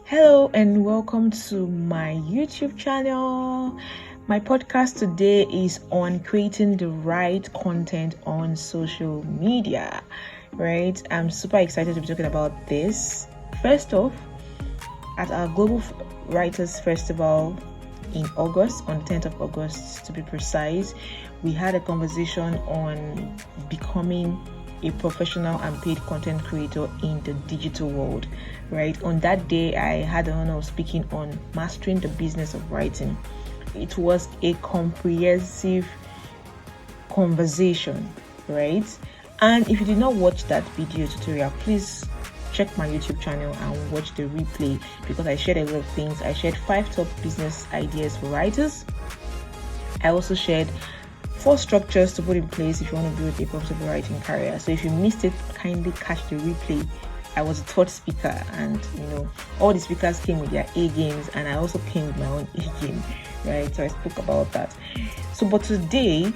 Hello and welcome to my YouTube channel. My podcast today is on creating the right content on social media, right? I'm super excited to be talking about this. First off, at our Global Writers Festival in August, on the 10th of August to be precise, we had a conversation on becoming a professional and paid content creator in the digital world, right? On that day, I had the honor of speaking on mastering the business of writing. It was a comprehensive conversation, right? And if you did not watch that video tutorial, please check my YouTube channel and watch the replay because I shared a lot of things. I shared 5 top business ideas for writers. I also shared 4 structures to put in place if you want to build a profitable writing career. So if you missed it, kindly catch the replay. I was a third speaker, and all the speakers came with their A games, and I also came with my own A game, right? So I spoke about that. But today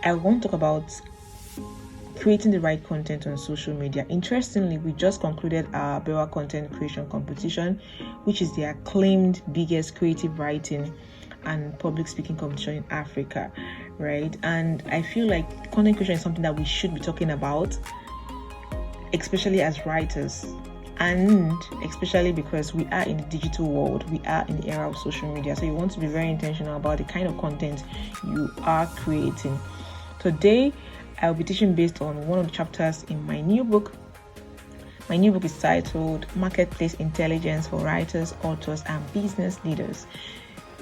I want to talk about creating the right content on social media. Interestingly, we just concluded our BEWA content creation competition, which is the acclaimed biggest creative writing and public speaking competition in Africa, right? And I feel like content creation is something that we should be talking about, especially as writers, and especially because we are in the digital world, we are in the era of social media. So you want to be very intentional about the kind of content you are creating. Today, I'll be teaching based on one of the chapters in my new book. My new book is titled Marketplace Intelligence for Writers, Authors, and Business Leaders.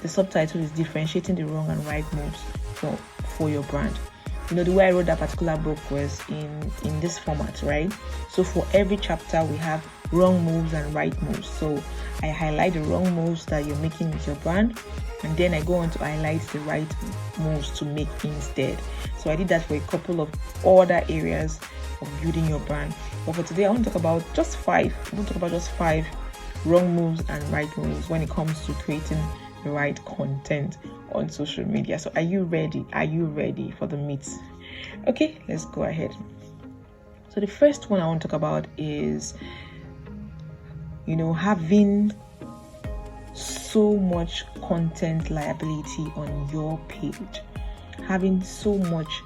The subtitle is Differentiating the Wrong and Right Moves for your brand. The way I wrote that particular book was in this format, right? So for every chapter, we have wrong moves and right moves. So I highlight the wrong moves that you're making with your brand, and then I go on to highlight the right moves to make instead. So I did that for a couple of other areas of building your brand. But for today, I want to talk about just 5. I want to talk about just 5 wrong moves and right moves when it comes to creating the right content on social media. So are you ready? Are you ready for the meat? Okay, let's go ahead. So the first one I want to talk about is having so much content liability on your page. Having so much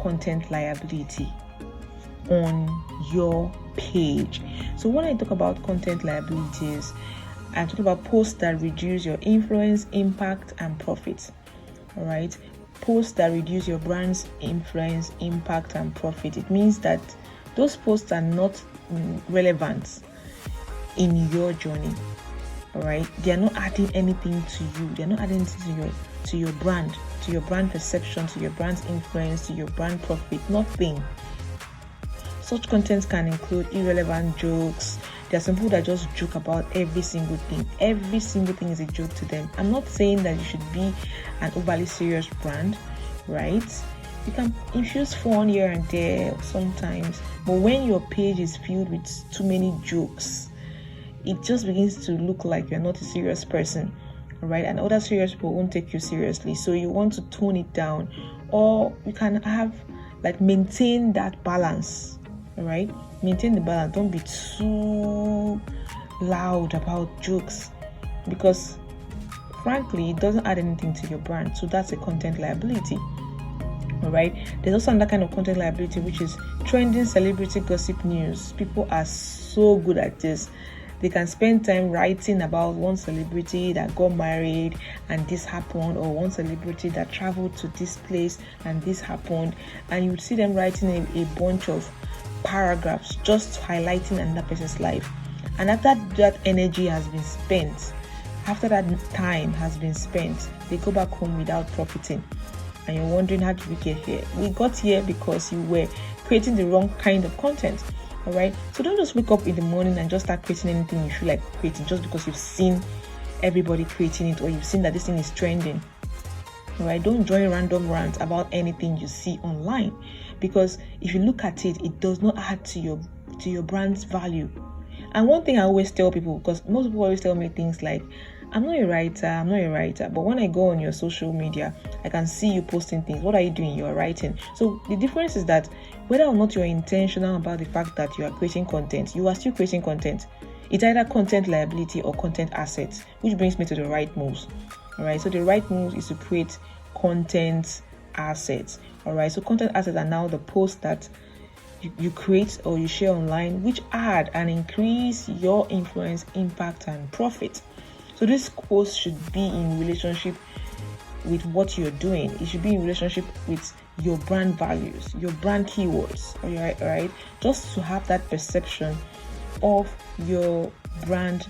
content liability on your page. So when I talk about content liabilities, I'm talking about posts that reduce your influence, impact, and profit. All right, posts that reduce your brand's influence, impact, and profit. It means that those posts are not relevant in your journey. All right, they are not adding anything to you. They are not adding anything to your brand, to your brand perception, to your brand's influence, to your brand profit. Nothing. Such content can include irrelevant jokes. There are some people that just joke about every single thing. Every single thing is a joke to them. I'm not saying that you should be an overly serious brand, right? You can infuse fun here and there sometimes, but when your page is filled with too many jokes, it just begins to look like you're not a serious person, right? And other serious people won't take you seriously. So you want to tone it down, or you can have maintain that balance. All right, maintain the balance. Don't be too loud about jokes, because frankly it doesn't add anything to your brand. So that's a content liability. All right, there's also another kind of content liability, which is trending celebrity gossip news. People are so good at this. They can spend time writing about one celebrity that got married and this happened, or one celebrity that traveled to this place and this happened, and you would see them writing a bunch of paragraphs just highlighting another person's life. And after that energy has been spent, after that time has been spent, they go back home without profiting. And you're wondering, how did we get here? We got here because you were creating the wrong kind of content. All right, so don't just wake up in the morning and just start creating anything you feel like creating just because you've seen everybody creating it, or you've seen that this thing is trending. All right, don't join random rants about anything you see online, because if you look at it, it does not add to your brand's value. And one thing I always tell people, because most people always tell me things like, I'm not a writer, but when I go on your social media, I can see you posting things. What are you doing? You're writing. So the difference is that whether or not you're intentional about the fact that you are creating content, you are still creating content. It's either content liability or content assets, which brings me to the right moves. All right, so the right move is to create content assets. All right, so content assets are now the posts that you create or you share online, which add and increase your influence, impact, and profit. So this post should be in relationship with what you're doing. It should be in relationship with your brand values, your brand keywords. All right, just to have that perception of your brand.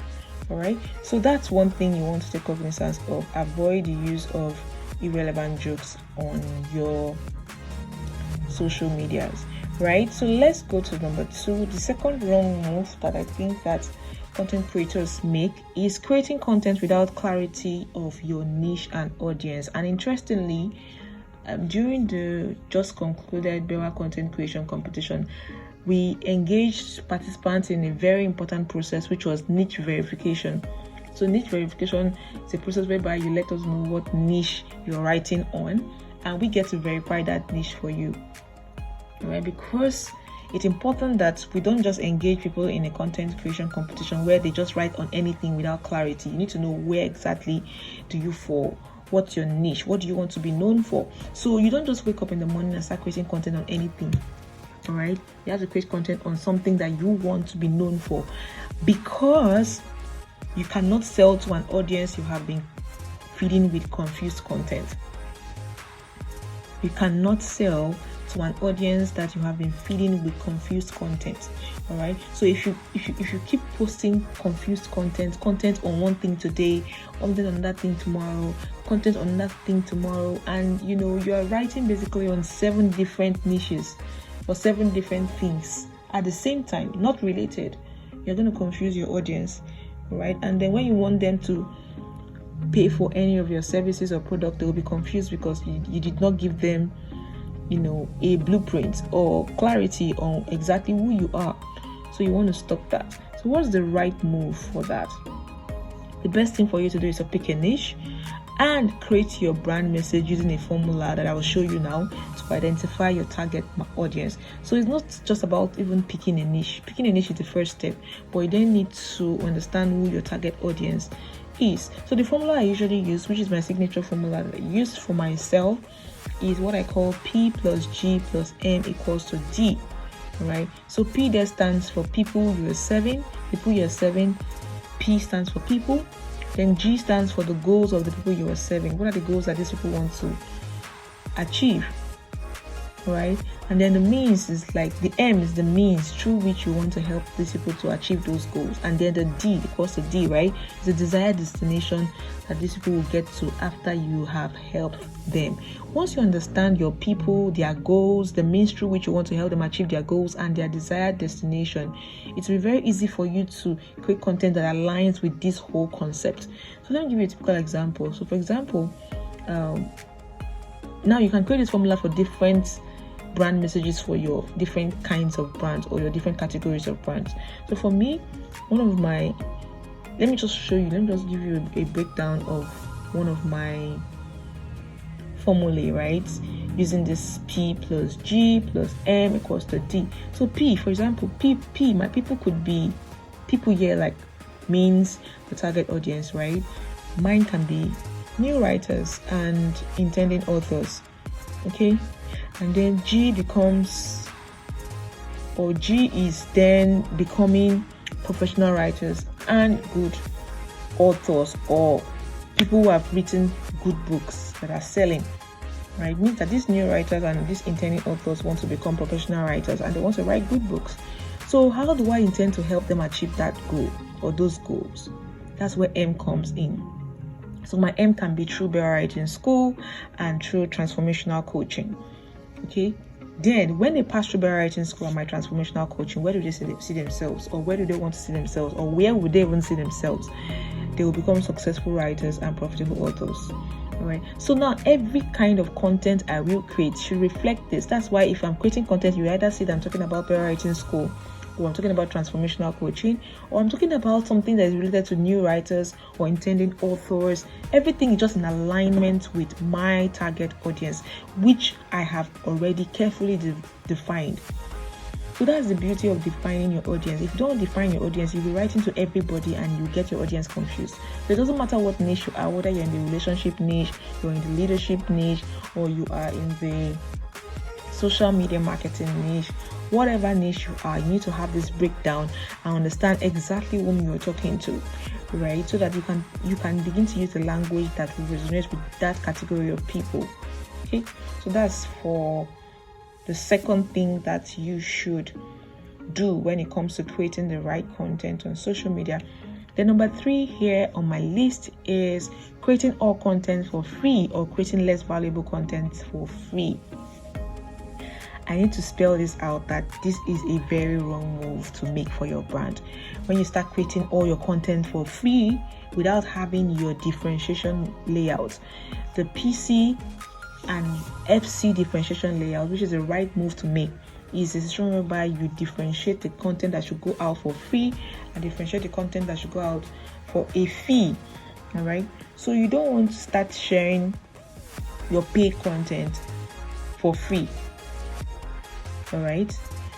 All right, so that's one thing you want to take cognizance of. Avoid the use of irrelevant jokes on your social medias. Right, so let's go to number 2. The second wrong move that I think that content creators make is creating content without clarity of your niche and audience. And interestingly, during the just concluded BEWA content creation competition, we engaged participants in a very important process, which was niche verification. So niche verification is a process whereby you let us know what niche you're writing on, and we get to verify that niche for you. Right, because it's important that we don't just engage people in a content creation competition where they just write on anything without clarity. You need to know where exactly do you fall, what's your niche, what do you want to be known for. So you don't just wake up in the morning and start creating content on anything. All right, you have to create content on something that you want to be known for, because you cannot sell to an audience you have been feeding with confused content. You cannot sell to an audience that you have been feeding with confused content. All right, so if you keep posting confused content on one thing today, content on that thing tomorrow, content on that thing tomorrow, and you are writing basically on 7 different niches or 7 different things at the same time, not related, you're going to confuse your audience. All right, and then when you want them to pay for any of your services or product, they will be confused because you did not give them a blueprint or clarity on exactly who you are. So you want to stop that. So what's the right move for that? The best thing for you to do is to pick a niche and create your brand message using a formula that I will show you now to identify your target audience. So it's not just about even picking a niche. Picking a niche is the first step, but you then need to understand who your target audience is. So the formula I usually use, which is my signature formula that I use for myself, is what I call P plus G plus M equals to D. Right? So P there stands for people you are serving. P stands for people. Then G stands for the goals of the people you are serving. What are the goals that these people want to achieve? Right? And then the means is like the M is the means through which you want to help these people to achieve those goals. And then the D, equals to D, right, is the desired destination that these people will get to after you have helped them. Once you understand your people, their goals, the means through which you want to help them achieve their goals, and their desired destination, it will be very easy for you to create content that aligns with this whole concept. So let me give you a typical example. So for example, now you can create this formula for different brand messages for your different kinds of brands or your different categories of brands. So for me, let me just give you a breakdown of one of my formulae, right? Using this P plus G plus M equals to D. So P, for example, P, my people could be people here, like means the target audience, right? Mine can be new writers and intending authors. Okay, and then G is then becoming professional writers and good authors, or people who have written good books that are selling. Right, it means that these new writers and these intending authors want to become professional writers and they want to write good books. So how do I intend to help them achieve that goal or those goals? That's where M comes in. So my M can be through BEWA Writing School and through transformational coaching. Okay. Then when they pass through BEWA Writing School and my transformational coaching, where do they see themselves, or where do they want to see themselves, or where would they even see themselves? They will become successful writers and profitable authors. All right. So now every kind of content I will create should reflect this. That's why if I'm creating content, you either see that I'm talking about BEWA Writing School, or I'm talking about transformational coaching, or I'm talking about something that is related to new writers or intending authors. Everything is just in alignment with my target audience, which I have already carefully defined. So that's the beauty of defining your audience. If you don't define your audience, you'll be writing to everybody and you get your audience confused. So it doesn't matter what niche you are, whether you're in the relationship niche, you're in the leadership niche, or you are in the social media marketing niche, whatever niche you are, you need to have this breakdown and understand exactly whom you're talking to, right? So that you can begin to use the language that will resonate with that category of people. Okay, so that's for the second thing that you should do when it comes to creating the right content on social media. The number 3 here on my list is creating all content for free or creating less valuable content for free. I need to spell this out that this is a very wrong move to make for your brand. When you start creating all your content for free without having your differentiation layout, the PC and FC differentiation layout, which is the right move to make, is a situation whereby you differentiate the content that should go out for free and differentiate the content that should go out for a fee. All right, so you don't want to start sharing your paid content for free. All right,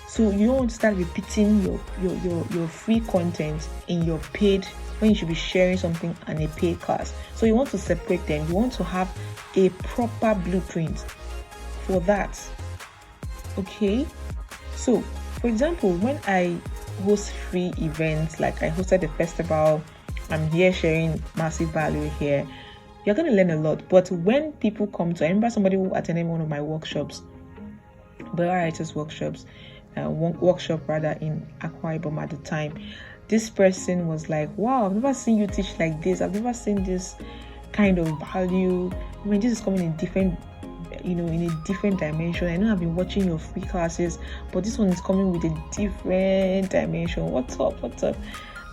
so you don't want to start repeating your free content in your paid when you should be sharing something on a paid class. So you want to separate them. You want to have a proper blueprint for that. Okay, so for example, when I host free events, like I hosted a festival, I'm here sharing massive value here, you're going to learn a lot. But when people come to, I remember somebody who attended one of my workshops, writers workshops, workshop rather, in Akwa Ibom at the time. This person was like, wow, I've never seen you teach like this. I've never seen this kind of value. I mean, this is coming in different, in a different dimension. I know I've been watching your free classes, but this one is coming with a different dimension. What's up?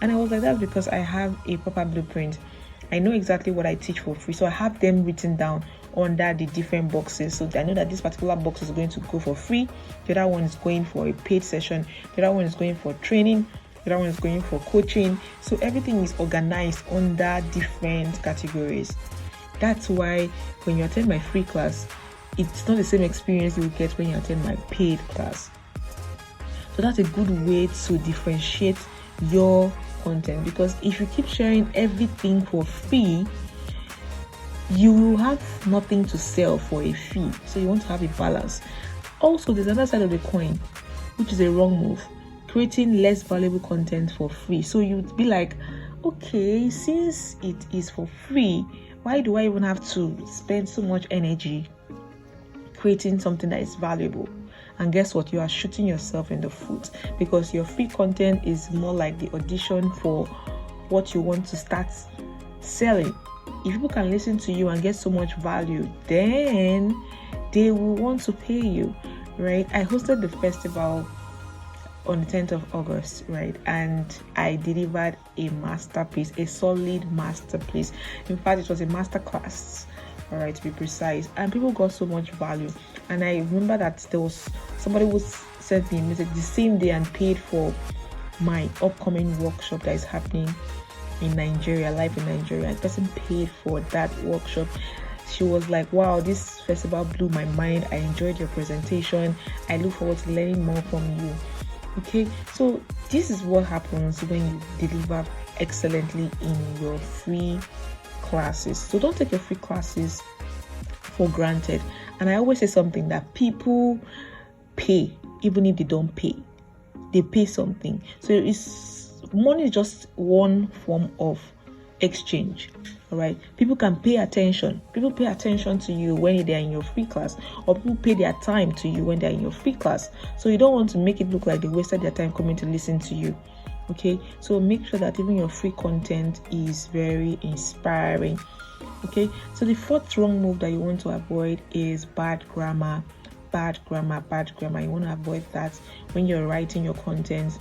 And I was like, that's because I have a proper blueprint. I know exactly what I teach for free. So I have them written down under the different boxes. So I know that this particular box is going to go for free. The other one is going for a paid session. The other one is going for training. The other one is going for coaching. So everything is organized under different categories. That's why when you attend my free class, it's not the same experience you will get when you attend my paid class. So that's a good way to differentiate your content, because if you keep sharing everything for free, you will have nothing to sell for a fee. So you want to have a balance. Also, there's another side of the coin, which is a wrong move: creating less valuable content for free. So you'd be like, okay, since it is for free, why do I even have to spend so much energy creating something that is valuable? And guess what? You are shooting yourself in the foot, because your free content is more like the audition for what you want to start selling. If people can listen to you and get so much value, then they will want to pay you, right? I hosted the festival on the 10th of August, right? And I delivered a masterpiece, a solid masterpiece. In fact, it was a master class, all right, to be precise. And people got so much value. And I remember that there was somebody who sent me a message the same day and paid for my upcoming workshop that is happening in Nigeria, live in Nigeria. The person paid for that workshop. She was like, wow, this festival blew my mind. I enjoyed your presentation. I look forward to learning more from you. Okay, so this is what happens when you deliver excellently in your free classes. So don't take your free classes for granted. And I always say something, that people pay even if they don't pay. They pay something. So money is just one form of exchange. All right, people can pay attention. People pay attention to you when they're in your free class, or people pay their time to you when they're in your free class. So you don't want to make it look like they wasted their time coming to listen to you. Okay, so make sure that even your free content is very inspiring. Okay, so the fourth wrong move that you want to avoid is bad grammar. Bad grammar. You want to avoid that when you're writing your content.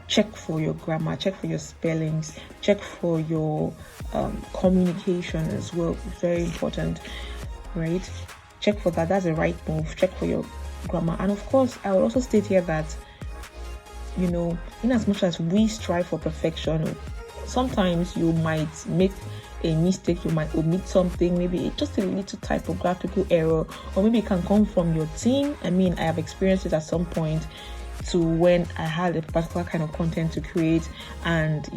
Check for your grammar, check for your spellings, check for your communication as well. Very important, right? Check for that. That's the right move. Check for your grammar. And of course, I will also state here that, in as much as we strive for perfection, sometimes you might make a mistake. You might omit something, maybe just a little typographical error, or maybe it can come from your team. I mean, I have experienced it at some point to when I had a particular kind of content to create, and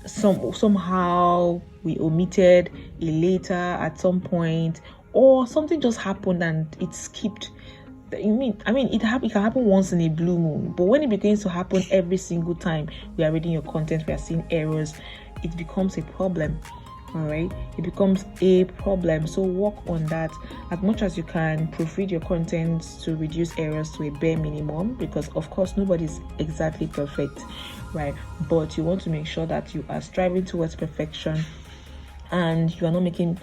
somehow we omitted a letter at some point, or something just happened and it skipped. I mean, it can happen once in a blue moon, but when it begins to happen every single time we are reading your content, we are seeing errors, it becomes a problem. All right, it becomes a problem. So work on that as much as you can. Proofread your content to reduce errors to a bare minimum, because of course nobody's exactly perfect, right? But you want to make sure that you are striving towards perfection and you are not making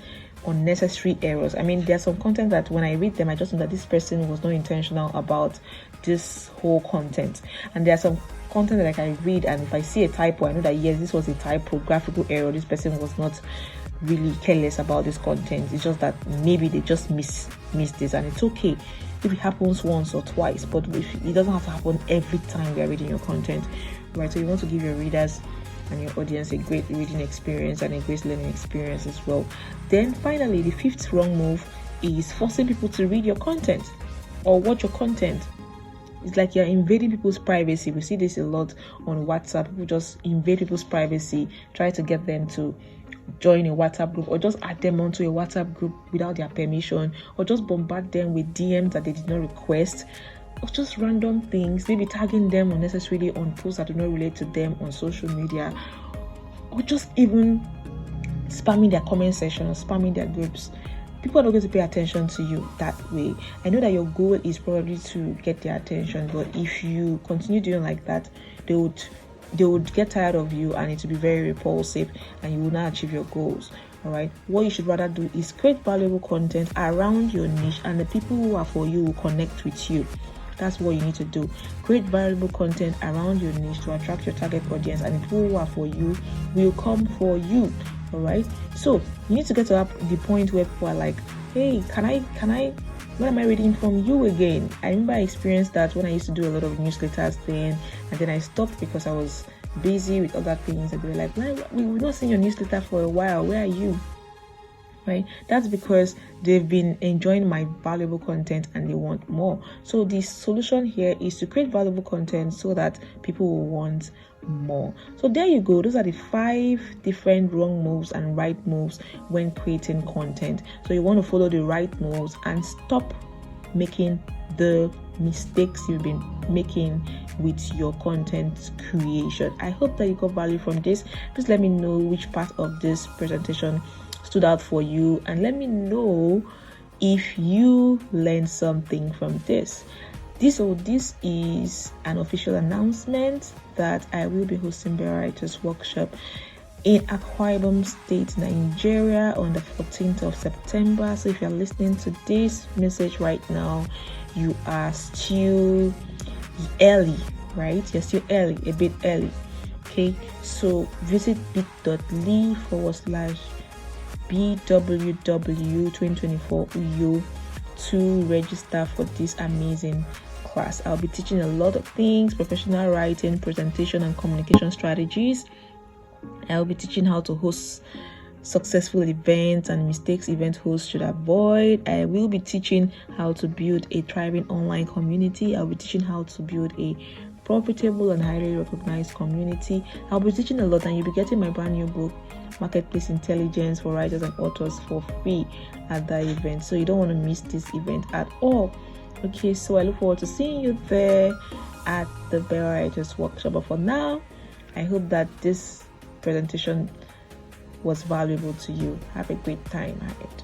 unnecessary errors. I mean, there's some content that when I read them, I just know that this person was not intentional about this whole content. And there's some content that I can read, and if I see a typo, I know that yes, this was a typographical error. This person was not really careless about this content. It's just that maybe they just missed this, and it's okay if it happens once or twice, but if it doesn't have to happen every time we are reading your content, right? So you want to give your readers and your audience a great reading experience and a great learning experience as well. Then finally, the fifth wrong move is forcing people to read your content or watch your content. It's like you're invading people's privacy. We see this a lot on WhatsApp. People just invade people's privacy, try to get them to join a WhatsApp group, or just add them onto a WhatsApp group without their permission, or just bombard them with DMs that they did not request, or just random things, maybe tagging them unnecessarily on posts that do not relate to them on social media, or just even spamming their comment section or spamming their groups. People are not going to pay attention to you that way. I know that your goal is probably to get their attention, but if you continue doing like that, they would get tired of you, and it will be very repulsive, and you will not achieve your goals. All right, what you should rather do is create valuable content around your niche, and the people who are for you will connect with you. That's what you need to do. Create valuable content around your niche to attract your target audience, and the people who are for you will come for you. All right, so you need to get to the point where people are like, hey, can I when am I reading from you again? I remember I experienced that when I used to do a lot of newsletters then, and then I stopped because I was busy with other things, and they were like, we've not seen your newsletter for a while, where are you? Right? That's because they've been enjoying my valuable content and they want more. So the solution here is to create valuable content so that people will want more. So there you go. Those are the 5 different wrong moves and right moves when creating content. So you want to follow the right moves and stop making the mistakes you've been making with your content creation. I hope that you got value from this. Please let me know which part of this presentation stood out for you, and let me know if you learned something from this. This is an official announcement that I will be hosting Better Writers Workshop in Akwa Ibom State, Nigeria on the 14th of September. So if you're listening to this message right now, you are still early, right? You're still early, a bit early. Okay, so visit bit.ly/BWW2024 Uyo to register for this amazing class. I'll be teaching a lot of things: professional writing, presentation and communication strategies. I'll be teaching how to host successful events and mistakes event hosts should avoid. I will be teaching how to build a thriving online community. I'll be teaching how to build a profitable and highly recognized community. I'll be teaching a lot, and you'll be getting my brand new book, Marketplace Intelligence for Writers and Authors, for free at that event. So you don't want to miss this event at all. Okay, so I look forward to seeing you there at the Better Writers Workshop. But for now, I hope that this presentation was valuable to you. Have a great time ahead.